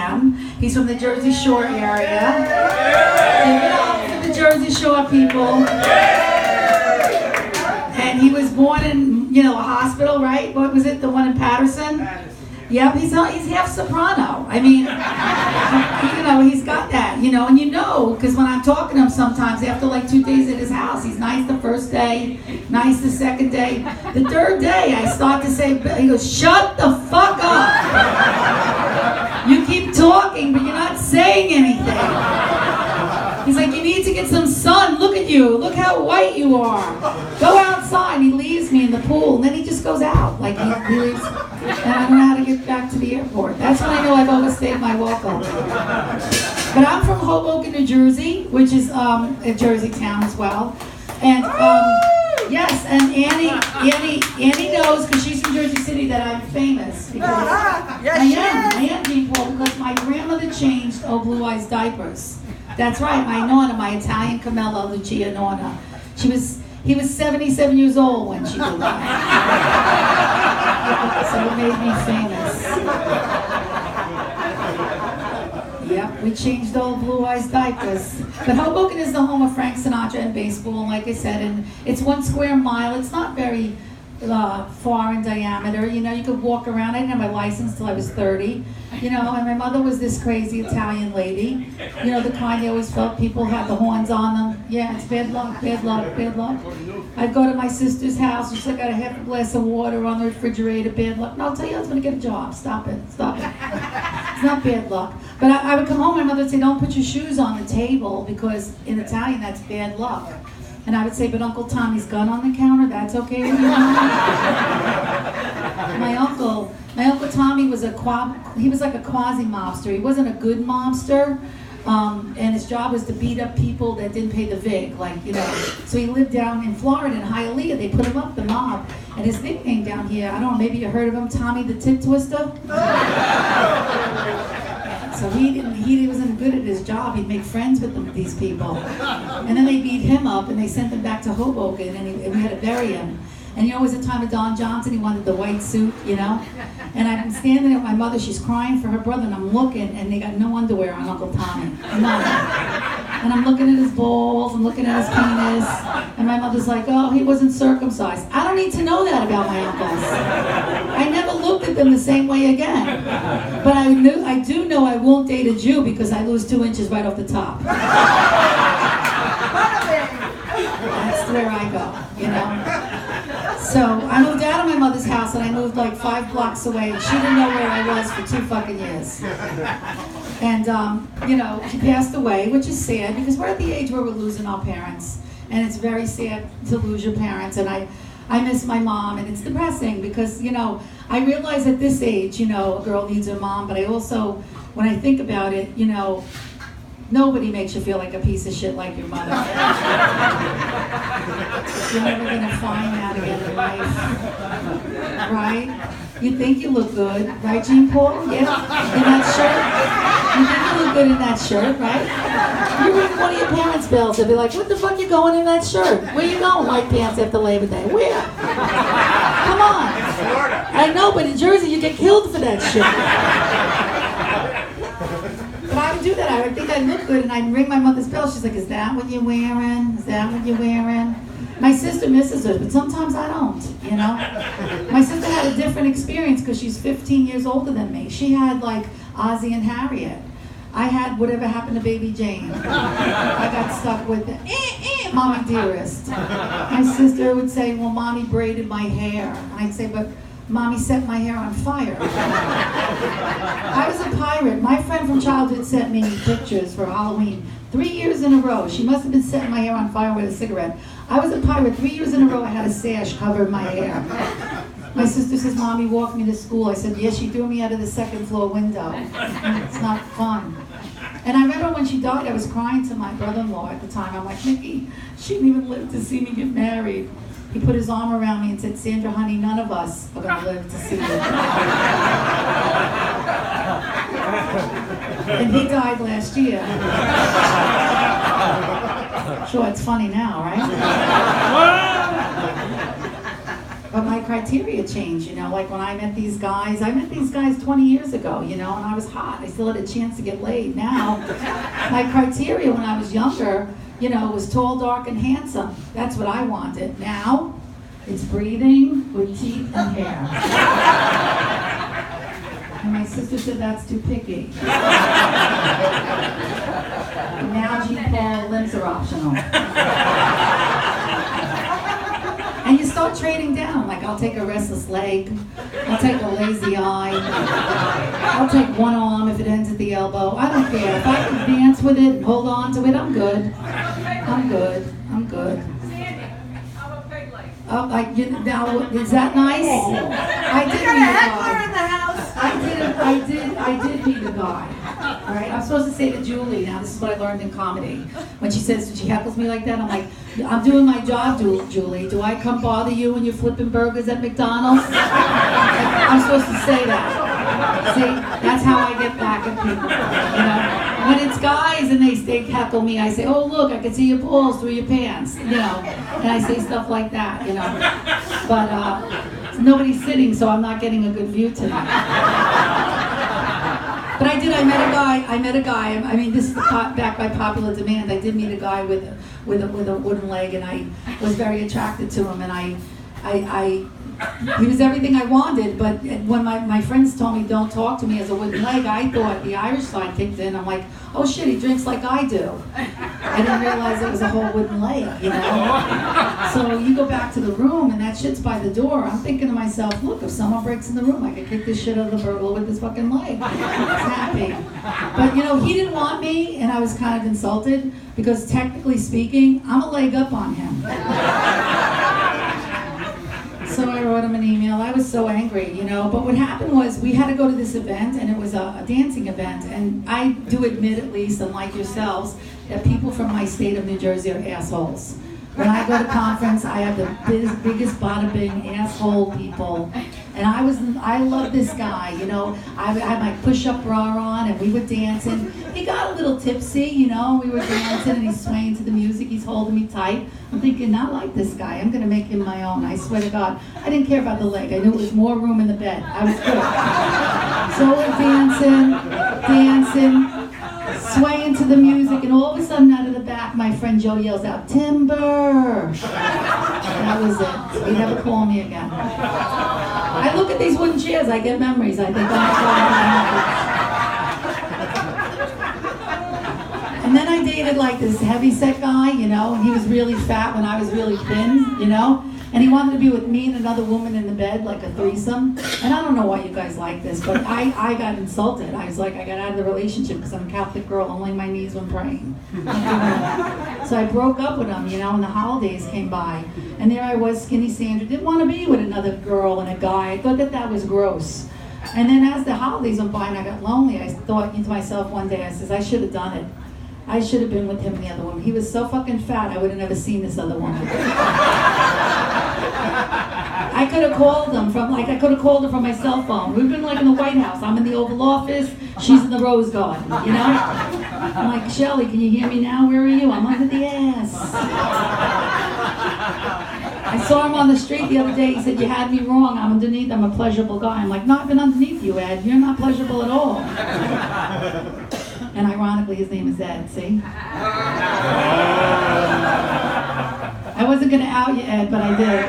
Kirwan. He's from the Jersey Shore area. Give it up for the Jersey Shore people. And he was born in, a hospital, right? What was it? The one in Patterson? Yep, he's half soprano. I mean, he's got that, and because when I'm talking to him sometimes, after like 2 days at his house, he's nice the first day, nice the second day. The third day, I start to say, he goes, shut the fuck up. You keep talking, but you're not saying anything. He's like, you need to get some sun. Look at you. Look how white you are. Go outside. He leaves me in the pool, and then he just goes out. Like, he leaves, and I don't know how to get back to the airport. That's when I know I've overstayed my welcome. But I'm from Hoboken, New Jersey, which is a Jersey town as well. And, yes, and Annie knows, because she's from Jersey City, that I'm famous. Because I am, Jean Paul, because my grandmother changed Blue Eyes diapers. That's right, my nonna, my Italian Camilla, Lucia Nonna. He was 77 years old when she did that. So it made me famous. Yep, we changed old Blue Eyes diapers. But Hoboken is the home of Frank Sinatra and baseball, and like I said, and it's 1 square mile. It's not very far in diameter. You could walk around. I didn't have my license till I was 30. And my mother was this crazy Italian lady. The kind you always felt people had the horns on them. Yeah, it's bad luck, bad luck, bad luck. I'd go to my sister's house. She's like, got a half a glass of water on the refrigerator. Bad luck. No, I'll tell you, I was going to get a job. Stop it. It's not bad luck. But I would come home, my mother would say, don't put your shoes on the table, because in Italian, that's bad luck. And I would say, but Uncle Tommy's gun on the counter, that's okay with you? My uncle Tommy was he was like a quasi-mobster. He wasn't a good mobster, and his job was to beat up people that didn't pay the vig, So he lived down in Florida, in Hialeah. They put him up, the mob. And his nickname down here, I don't know, maybe you heard of him, Tommy the Tit Twister? So he wasn't good at his job. He'd make friends with these people. And then they beat him up, and they sent him back to Hoboken, and we had to bury him. And it was the time of Don Johnson. He wanted the white suit, And I'm standing there with my mother. She's crying for her brother, and I'm looking, and they got no underwear on Uncle Tommy. None. And I'm looking at his balls, I'm looking at his penis, and my mother's like, oh, he wasn't circumcised. I don't need to know that about my uncles. I never looked at them the same way again. But I do know I won't date a Jew, because I lose 2 inches right off the top. That's where I go, So I moved out of my mother's house, and I moved like 5 blocks away. She didn't know where I was for 2 fucking years. And, she passed away, which is sad, because we're at the age where we're losing our parents. And it's very sad to lose your parents. And I miss my mom, and it's depressing because, I realize at this age, a girl needs her mom. But I also, when I think about it, nobody makes you feel like a piece of shit like your mother. You're never going to find that again in life. Right? You think you look good, right, Jean Paul? Yeah? In that shirt? You think you look good in that shirt, right? You ring one of your parents' bells, they'll be like, what the fuck you going in that shirt? Where you going, white pants after Labor Day? Where? Come on. I know, but in Jersey you get killed for that shit. But I would do that. I would think I look good, and I'd ring my mother's bell. She's like, is that what you're wearing? Is that what you're wearing? My sister misses her, but sometimes I don't, My sister had a different experience because she's 15 years older than me. She had, like, Ozzie and Harriet. I had whatever happened to Baby Jane. I got stuck with the, Mommy Dearest. My sister would say, well, Mommy braided my hair. And I'd say, but Mommy set my hair on fire. I was a pirate. My friend from childhood sent me pictures for Halloween 3 years in a row. She must have been setting my hair on fire with a cigarette. I was a pirate. 3 years in a row I had a sash covering my hair. My sister says, Mommy walked me to school. I said, yes, she threw me out of the 2nd floor window. It's not fun. And I remember when she died, I was crying to my brother-in-law at the time. I'm like, Mickey, she didn't even live to see me get married. He put his arm around me and said, Sandra, honey, none of us are going to live to see you. And he died last year. Sure, it's funny now, right? But my criteria changed, you know, like when I met these guys 20 years ago, you know, and I was hot. I still had a chance to get laid. Now, my criteria when I was younger, you know, was tall, dark, and handsome. That's what I wanted. Now, it's breathing with teeth and hair. And my sister said that's too picky. Now Jean Paul limbs are optional. And you start trading down, like I'll take a restless leg, I'll take a lazy eye, I'll take one arm if it ends at the elbow. I don't care. If I can dance with it and hold on to it, I'm good. I'm good. I'm good. Oh, now, is that nice? I did meet a guy. In the house. I did meet a guy. All right, I'm supposed to say to Julie, now this is what I learned in comedy. When she heckles me like that, I'm like, I'm doing my job, Julie. Do I come bother you when you're flipping burgers at McDonald's? I'm supposed to say that. See, that's how I get back at people. You know, when it's guys and they heckle me, I say, oh look, I can see your balls through your pants. You know, and I say stuff like that. You know, but nobody's sitting, so I'm not getting a good view tonight. But I met a guy. I mean, this is back by popular demand. I did meet a guy with a wooden leg, and I was very attracted to him. And he was everything I wanted. But when my friends told me don't talk to me as a wooden leg, I thought the Irish side kicked in. I'm like, oh shit, he drinks like I do. I didn't realize it was a whole wooden leg, you know? So you go back to the room and that shit's by the door. I'm thinking to myself, look, if someone breaks in the room, I could kick this shit out of the burglar with this fucking leg. I was happy. But you know, he didn't want me and I was kind of insulted because technically speaking, I'm a leg up on him. So I wrote him an email. I was so angry, you know. But what happened was we had to go to this event, and it was a dancing event. And I do admit, at least, unlike yourselves, that people from my state of New Jersey are assholes. When I go to conference, I have the biggest bada bing asshole people. And I love this guy, you know. I had my push-up bra on, and we were dancing. He got a little tipsy, you know. We were dancing, and he's swaying to the music. He's holding me tight. I'm thinking, I like this guy. I'm going to make him my own. I swear to God. I didn't care about the leg. I knew there was more room in the bed. I was good. So we're dancing, swaying to the music, and all of a sudden, out of the back, my friend Joe yells out, "Timber!" That was it. He never called me again. I look at these wooden chairs, I get memories. I think, oh my God. And then I dated like this heavyset guy, you know, and he was really fat when I was really thin, you know. And he wanted to be with me and another woman in the bed, like a threesome. And I don't know why you guys like this, but I got insulted. I was like, I got out of the relationship because I'm a Catholic girl, only my knees when praying. So I broke up with him, you know, and the holidays came by. And there I was, skinny Sandra, didn't want to be with another girl and a guy. I thought that was gross. And then as the holidays went by and I got lonely, I thought to myself one day, I says, I should have done it. I should have been with him and the other woman. He was so fucking fat, I would have never seen this other woman. I could have called him from my cell phone. We've been like in the White House. I'm in the Oval Office. She's in the Rose Garden, you know? I'm like, Shelly, can you hear me now? Where are you? I'm under the ass. I saw him on the street the other day. He said, you had me wrong. I'm underneath. I'm a pleasurable guy. I'm like, no, I've been underneath you, Ed. You're not pleasurable at all. And ironically, his name is Ed, see? I wasn't going to out you, Ed, but I did.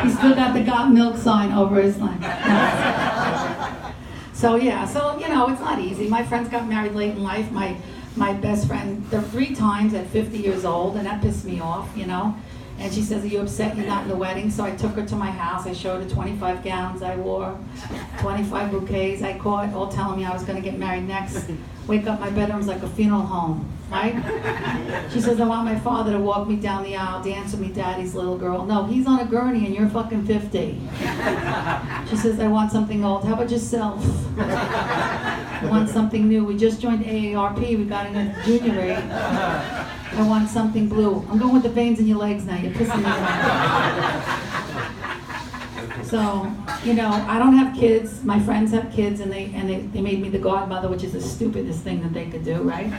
He still got the got milk sign over his line. So, yeah, so, you know, it's not easy. My friends got married late in life. My best friend, 3 times at 50 years old, and that pissed me off, you know? And she says, are you upset you're not in the wedding? So I took her to my house. I showed her 25 gowns I wore, 25 bouquets I caught, all telling me I was going to get married next. Wake up, my bedroom's like a funeral home, right? She says, I want my father to walk me down the aisle, dance with me, daddy's little girl. No, he's on a gurney and you're fucking 50. She says, I want something old. How about yourself? I want something new. We just joined AARP. We got in a junior rate. I want something blue. I'm going with the veins in your legs now. You're pissing me off. So, you know, I don't have kids. My friends have kids, and they made me the godmother, which is the stupidest thing that they could do, right?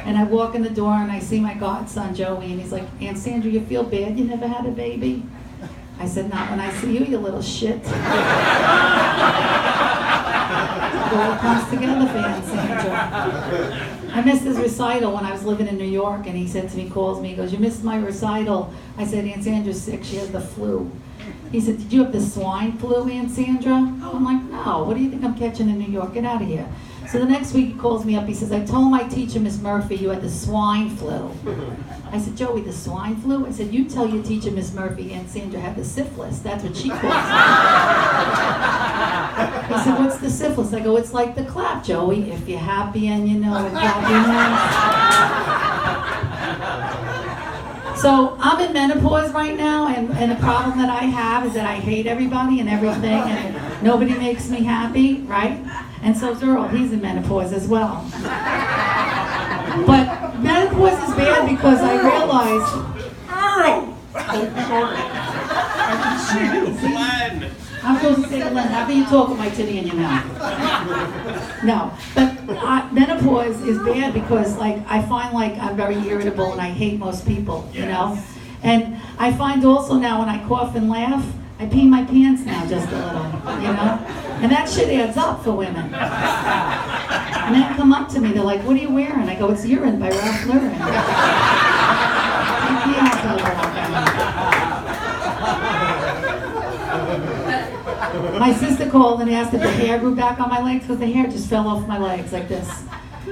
And I walk in the door, and I see my godson, Joey, and he's like, Aunt Sandra, you feel bad you never had a baby? I said, not when I see you, you little shit. It all comes together for Aunt Sandra. I missed his recital when I was living in New York, and he said to me, calls me, he goes, you missed my recital. I said, Aunt Sandra's sick, she has the flu. He said, did you have the swine flu, Aunt Sandra? I'm like, no, what do you think I'm catching in New York? Get out of here. So the next week he calls me up, he says, I told my teacher, Miss Murphy, you had the swine flu. I said, Joey, the swine flu? I said, you tell your teacher, Miss Murphy, Aunt Sandra had the syphilis. That's what she calls it. He said, what's the syphilis? I go, it's like the clap, Joey. If you're happy and you know it, clap your hands. So I'm in menopause right now, and the problem that I have is that I hate everybody and everything, and nobody makes me happy, right? And so's Earl, he's in menopause as well. But menopause is bad because I realized... Earl! Oh, sorry. I can see you, Glenn. I'm supposed to say Glenn, how can you talk with my titty in your mouth? No, but menopause is bad because like I find like I'm very irritable and I hate most people, you know? And I find also now when I cough and laugh, I pee my pants now just a little, you know? And that shit adds up for women. And they come up to me, they're like, what are you wearing? I go, it's urine by Ralph Lauren. My sister called and asked if the hair grew back on my legs because the hair just fell off my legs like this.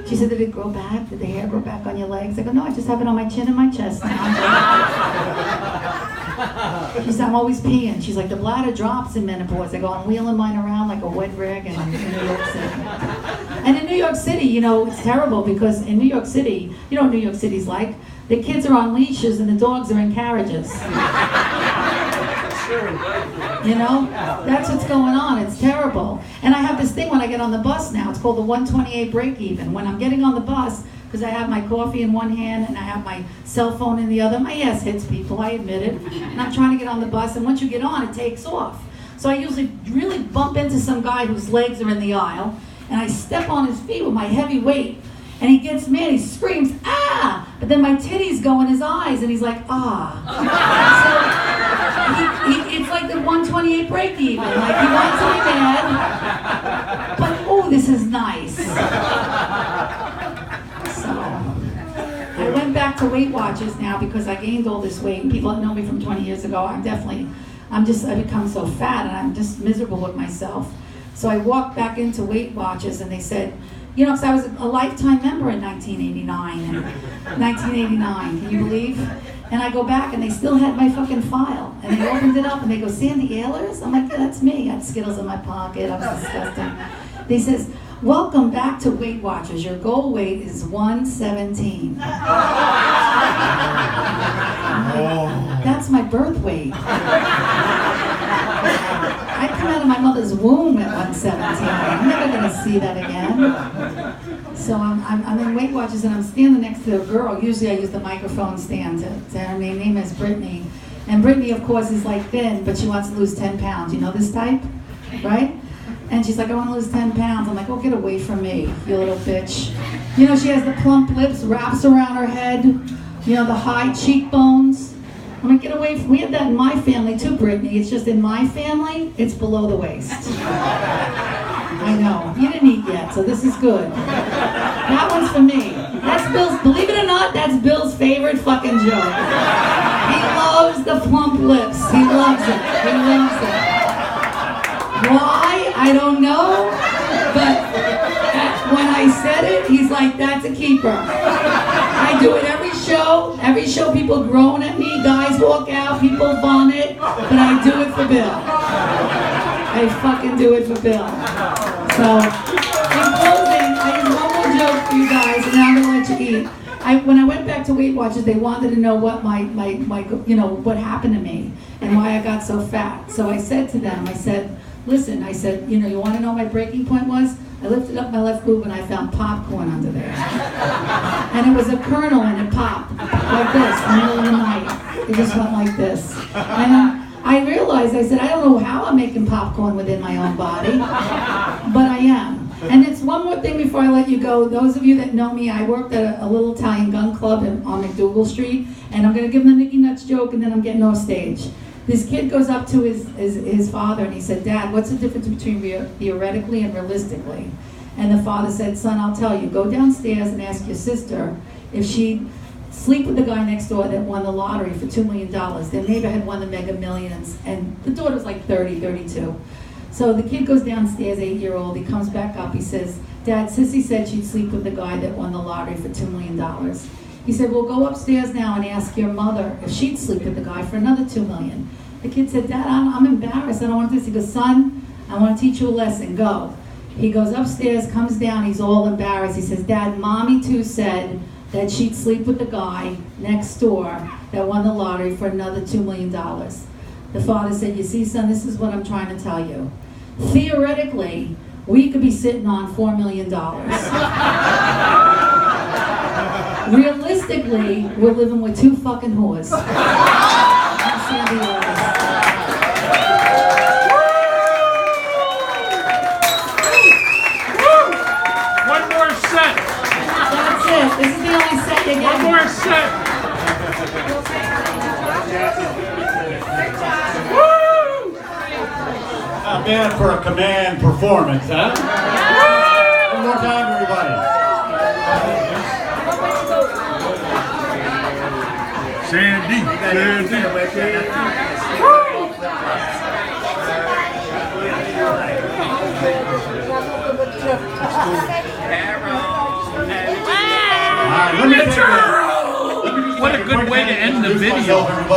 She said, did it grow back? Did the hair grow back on your legs? I go, no, I just have it on my chin and my chest now. She said, I'm always peeing. She's like, the bladder drops in menopause. I go, I'm wheeling mine around like a wet rag in New York City. And in New York City, you know, it's terrible because in New York City, you know what New York City's like? The kids are on leashes and the dogs are in carriages. You know? That's what's going on. It's terrible. And I have this thing when I get on the bus now. It's called the 128 break even. When I'm getting on the bus, because I have my coffee in one hand and I have my cell phone in the other, my ass hits people, I admit it. And I'm trying to get on the bus, and once you get on, it takes off. So I usually really bump into some guy whose legs are in the aisle, and I step on his feet with my heavy weight, and he gets mad, he screams, ah! But then my titties go in his eyes, and he's like, ah. So it's like the 128 break even. Like, he wants to be mad, but oh, this is nice. So I went back to Weight Watchers now because I gained all this weight, and people that know me from 20 years ago, I've become so fat, and I'm just miserable with myself. So I walked back into Weight Watchers, and they said, you know, because I was a lifetime member in 1989, can you believe? And I go back, and they still had my fucking file. And they opened it up, and they go, Sandy Ehlers? I'm like, yeah, that's me. I had Skittles in my pocket. I was disgusting. They says, welcome back to Weight Watchers. Your goal weight is 117. That's my birth weight. I come out of my mother's womb at 117. I'm never going to see that again. So I'm in Weight Watchers, and I'm standing next to a girl. Usually I use the microphone stand to her name is Brittany. And Brittany, of course, is like thin, but she wants to lose 10 pounds. You know this type, right? And she's like, I want to lose 10 pounds. I'm like, oh, get away from me, you little bitch. You know, she has the plump lips, wraps around her head, you know, the high cheekbones. I'm like, get away from me. We have that in my family too, Brittany. It's just in my family, it's below the waist. I know. You didn't eat yet, so this is good. That one's for me. That's Bill's, believe it or not, that's Bill's favorite fucking joke. He loves the plump lips. He loves it. He loves it. Why? I don't know. But when I said it, he's like, that's a keeper. I do it every show. Every show people groan at me. Guys walk out. People vomit. But I do it for Bill. I fucking do it for Bill. So, in closing, I have one more joke for you guys, and then I'm going to let you eat. When I went back to Weight Watchers, they wanted to know what my you know, what happened to me and why I got so fat. So I said to them, I said, listen, I said, you know, you want to know what my breaking point was? I lifted up my left boob and I found popcorn under there. And it was a kernel and it popped like this in the middle of the night. It just went like this. And I realized, I said, I don't know how I'm making popcorn within my own body, but I am. And it's one more thing before I let you go. Those of you that know me, I worked at a little Italian gun club on McDougal Street, and I'm going to give them the Nicky Nuts joke, and then I'm getting off stage. This kid goes up to his father and he said, Dad, what's the difference between theoretically and realistically? And the father said, son, I'll tell you. Go downstairs and ask your sister if she'd sleep with the guy next door that won the lottery for $2 million. Their neighbor had won the Mega Millions, and the daughter was like 30, 32. So the kid goes downstairs, 8-year-old. He comes back up. He says, Dad, Sissy said she'd sleep with the guy that won the lottery for $2 million. He said, well, go upstairs now and ask your mother if she'd sleep with the guy for another $2 million. The kid said, Dad, I'm embarrassed. I don't want to do this. He goes, son, I want to teach you a lesson. Go. He goes upstairs, comes down. He's all embarrassed. He says, Dad, Mommy too said that she'd sleep with the guy next door that won the lottery for another $2 million. The father said, you see, son, this is what I'm trying to tell you. Theoretically, we could be sitting on $4 million. Realistically, we're living with 2 fucking whores. One more set. That's it. This is the only set you get. One more set. Not bad for a command performance, huh? One more time, everybody. All right, let me take What a good way to end the video. Everybody.